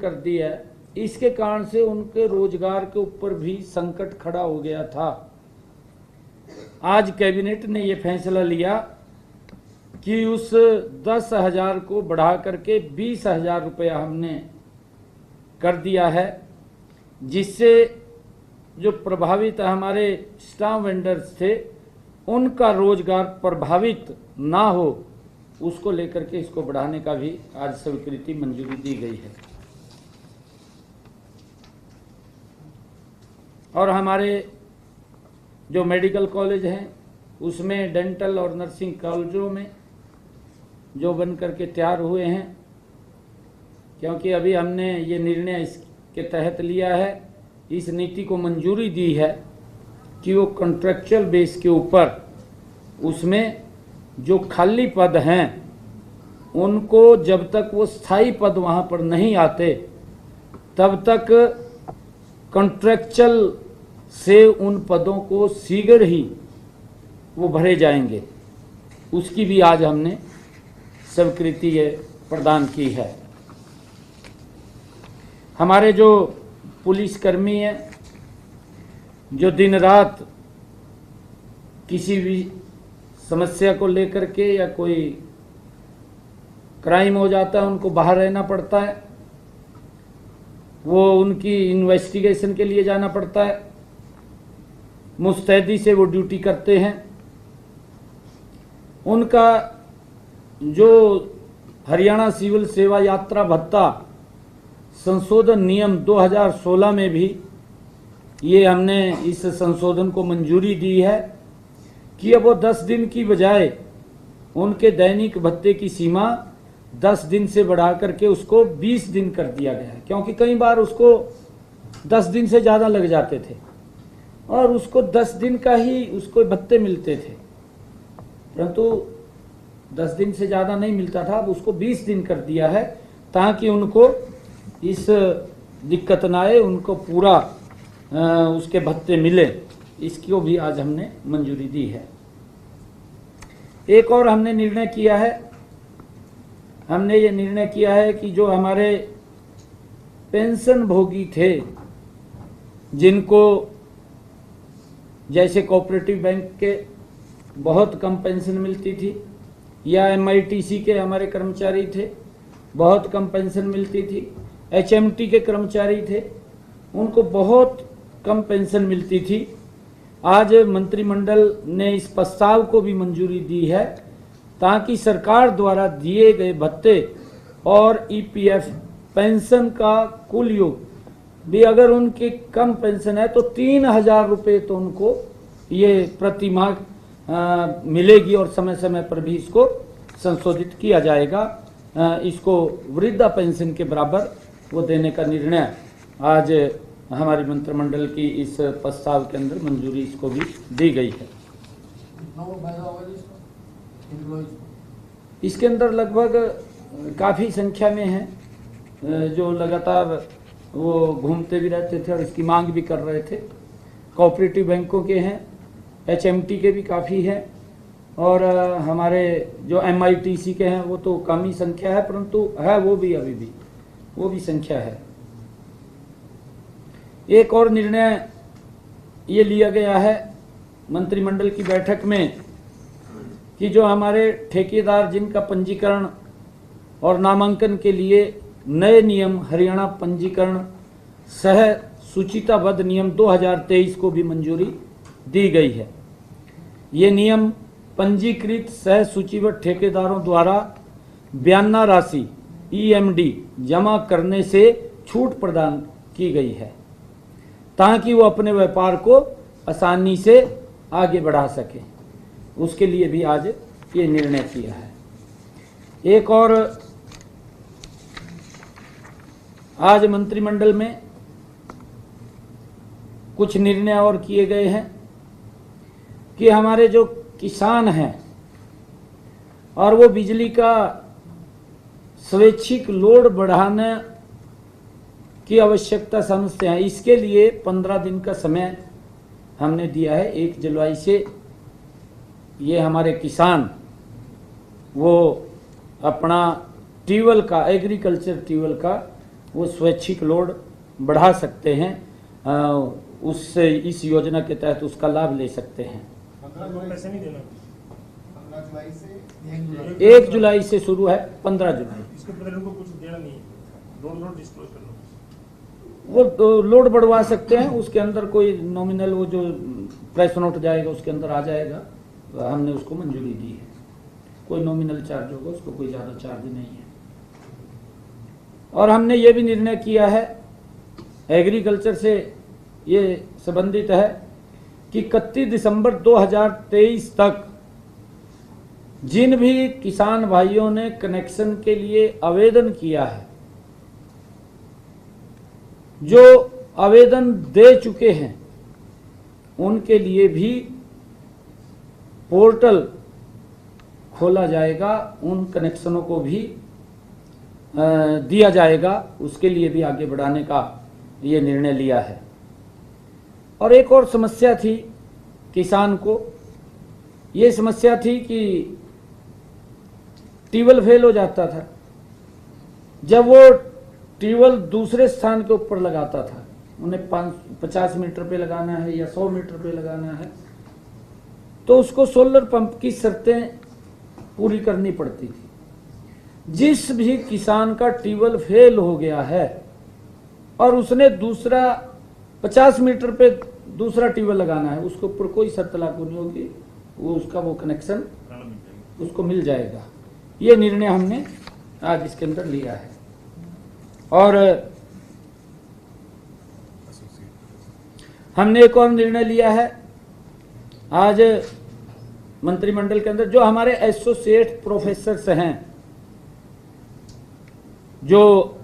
कर दी है, इसके कारण से उनके रोजगार के ऊपर भी संकट खड़ा हो गया था। आज कैबिनेट ने ये फैसला लिया कि उस 10,000 को बढ़ा करके 20,000 रुपया हमने कर दिया है, जिससे जो प्रभावित हमारे स्टाफ वेंडर्स थे उनका रोजगार प्रभावित ना हो, उसको लेकर के इसको बढ़ाने का भी आज स्वीकृति मंजूरी दी गई है। और हमारे जो मेडिकल कॉलेज हैं उसमें डेंटल और नर्सिंग कॉलेजों में जो बन करके तैयार हुए हैं, क्योंकि अभी हमने ये निर्णय इसके तहत लिया है, इस नीति को मंजूरी दी है कि वो कॉन्ट्रैक्चुअल बेस के ऊपर उसमें जो खाली पद हैं उनको जब तक वो स्थायी पद वहाँ पर नहीं आते तब तक कॉन्ट्रैक्चुअल से उन पदों को शीघ्र ही वो भरे जाएंगे। उसकी भी आज हमने स्वीकृति प्रदान की है। हमारे जो पुलिसकर्मी हैं जो दिन रात किसी भी समस्या को लेकर के या कोई क्राइम हो जाता है उनको बाहर रहना पड़ता है, वो उनकी इन्वेस्टिगेशन के लिए जाना पड़ता है, मुस्तैदी से वो ड्यूटी करते हैं। उनका जो हरियाणा सिविल सेवा यात्रा भत्ता संशोधन नियम 2016 में भी ये हमने इस संशोधन को मंजूरी दी है कि अब वो 10 दिन की बजाय उनके दैनिक भत्ते की सीमा 10 दिन से बढ़ा करके उसको 20 दिन कर दिया गया है, क्योंकि कई बार उसको 10 दिन से ज़्यादा लग जाते थे और उसको 10 दिन का ही उसको भत्ते मिलते थे, परंतु 10 दिन से ज़्यादा नहीं मिलता था। अब उसको 20 दिन कर दिया है ताकि उनको इस दिक्कत ना आए, उनको पूरा उसके भत्ते मिले। इसको भी आज हमने मंजूरी दी है। एक और हमने निर्णय किया है, हमने ये निर्णय किया है कि जो हमारे पेंशन भोगी थे जिनको जैसे कोऑपरेटिव बैंक के बहुत कम पेंशन मिलती थी या MITC के हमारे कर्मचारी थे बहुत कम पेंशन मिलती थी, HMT के कर्मचारी थे उनको बहुत कम पेंशन मिलती थी, आज मंत्रिमंडल ने इस प्रस्ताव को भी मंजूरी दी है ताकि सरकार द्वारा दिए गए भत्ते और EPF पेंशन का कुल योग भी अगर उनकी कम पेंशन है तो 3,000 रुपये तो उनको ये प्रति माह मिलेगी और समय समय पर भी इसको संशोधित किया जाएगा। इसको वृद्धा पेंशन के बराबर वो देने का निर्णय आज हमारी मंत्रिमंडल की इस प्रस्ताव के अंदर मंजूरी इसको भी दी गई है। इसके अंदर लगभग काफ़ी संख्या में हैं जो लगातार वो घूमते भी रहते थे और इसकी मांग भी कर रहे थे। कोऑपरेटिव बैंकों के हैं, HMT के भी काफ़ी हैं और हमारे जो MITC के हैं वो तो कम ही संख्या है, परंतु है वो भी अभी भी वो भी संख्या है। एक और निर्णय ये लिया गया है मंत्रिमंडल की बैठक में कि जो हमारे ठेकेदार जिनका पंजीकरण और नामांकन के लिए नए नियम हरियाणा पंजीकरण सह सूचिताबद्ध नियम 2023 को भी मंजूरी दी गई है। ये नियम पंजीकृत सह सूचीबद्ध ठेकेदारों द्वारा बयाना राशि EMD जमा करने से छूट प्रदान की गई है ताकि वो अपने व्यापार को आसानी से आगे बढ़ा सके, उसके लिए भी आज ये निर्णय किया है। एक और आज मंत्रिमंडल में कुछ निर्णय और किए गए हैं कि हमारे जो किसान हैं और वो बिजली का स्वैच्छिक लोड बढ़ाने की आवश्यकता समझते हैं, इसके लिए 15 दिन का समय हमने दिया है। 1 जुलाई से ये हमारे किसान वो अपना ट्यूबवेल का एग्रीकल्चर ट्यूबवेल का वो स्वैच्छिक लोड बढ़ा सकते हैं, उससे इस योजना के तहत उसका लाभ ले सकते हैं। पैसे नहीं देना, 1 जुलाई से शुरू है, 15 जुलाई। इसके बदले उनको कुछ देना नहीं है, लोड डिस्क्लोज करना। वो लोड बढ़वा सकते हैं, उसके अंदर कोई नॉमिनल वो जो प्रेस नोट जाएगा उसके अंदर आ जाएगा, हमने उसको मंजूरी दी है। कोई नॉमिनल चार्ज होगा, उसको कोई ज़्यादा चार्ज नहीं है। और हमने ये भी निर्णय किया है, एग्रीकल्चर से ये संबंधित है कि 31 दिसंबर 2023 तक जिन भी किसान भाइयों ने कनेक्शन के लिए आवेदन किया है, जो आवेदन दे चुके हैं, उनके लिए भी पोर्टल खोला जाएगा, उन कनेक्शनों को भी दिया जाएगा, उसके लिए भी आगे बढ़ाने का ये निर्णय लिया है। और एक और समस्या थी किसान को, ये समस्या थी कि ट्यूबवेल फेल हो जाता था। जब वो ट्यूबवेल दूसरे स्थान के ऊपर लगाता था, उन्हें 50 मीटर पे लगाना है या 100 मीटर पे लगाना है, तो उसको सोलर पंप की शर्तें पूरी करनी पड़ती थी। जिस भी किसान का ट्यूबवेल फेल हो गया है और उसने दूसरा 50 मीटर पे दूसरा ट्यूबवेल लगाना है, उसके ऊपर कोई शर्त लागू नहीं होगी, वो उसका वो कनेक्शन उसको मिल जाएगा। ये निर्णय हमने आज इसके अंदर लिया है। और हमने एक और निर्णय लिया है आज मंत्रिमंडल के अंदर, जो हमारे एसोसिएट प्रोफेसर्स हैं, जो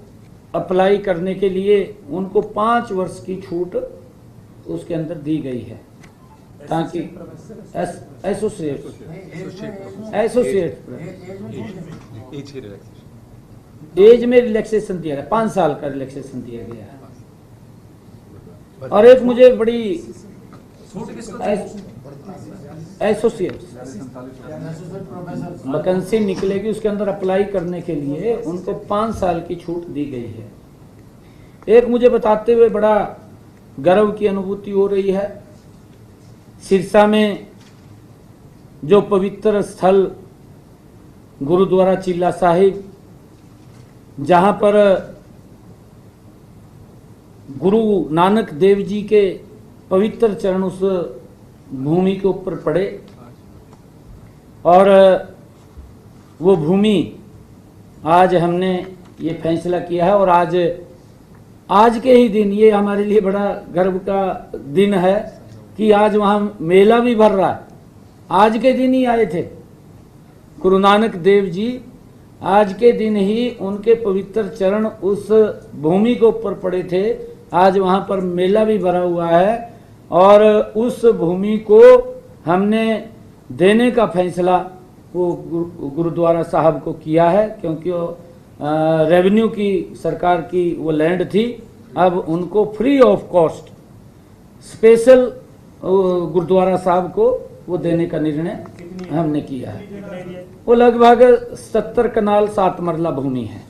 अप्लाई करने के लिए उनको 5 वर्ष की छूट उसके अंदर दी गई है, ताकि एसोसिएट एज में रिलैक्सेशन दिया गया, 5 साल का रिलैक्सेशन दिया गया है। और एक मुझे बड़ी एसोसिएट वैकेंसी निकलेगी, उसके अंदर अप्लाई करने के लिए उनको 5 साल की छूट दी गई है। एक मुझे बताते हुए बड़ा गर्व की अनुभूति हो रही है, सिरसा में जो पवित्र स्थल गुरुद्वारा चिल्ला साहिब, जहां पर गुरु नानक देव जी के पवित्र चरण उस भूमि के ऊपर पड़े, और वो भूमि आज हमने ये फैसला किया है। और आज के ही दिन ये हमारे लिए बड़ा गर्व का दिन है कि आज वहाँ मेला भी भर रहा है। आज के दिन ही आए थे गुरु नानक देव जी, आज के दिन ही उनके पवित्र चरण उस भूमि के ऊपर पड़े थे। आज वहाँ पर मेला भी भरा हुआ है और उस भूमि को हमने देने का फैसला वो गुरुद्वारा साहब को किया है, क्योंकि वो रेवेन्यू की सरकार की वो लैंड थी। अब उनको free of cost special gurdwara Sahib को वो देने का निर्णय हमने किया है। वो लगभग 70 कनाल 7 मरला भूमि है।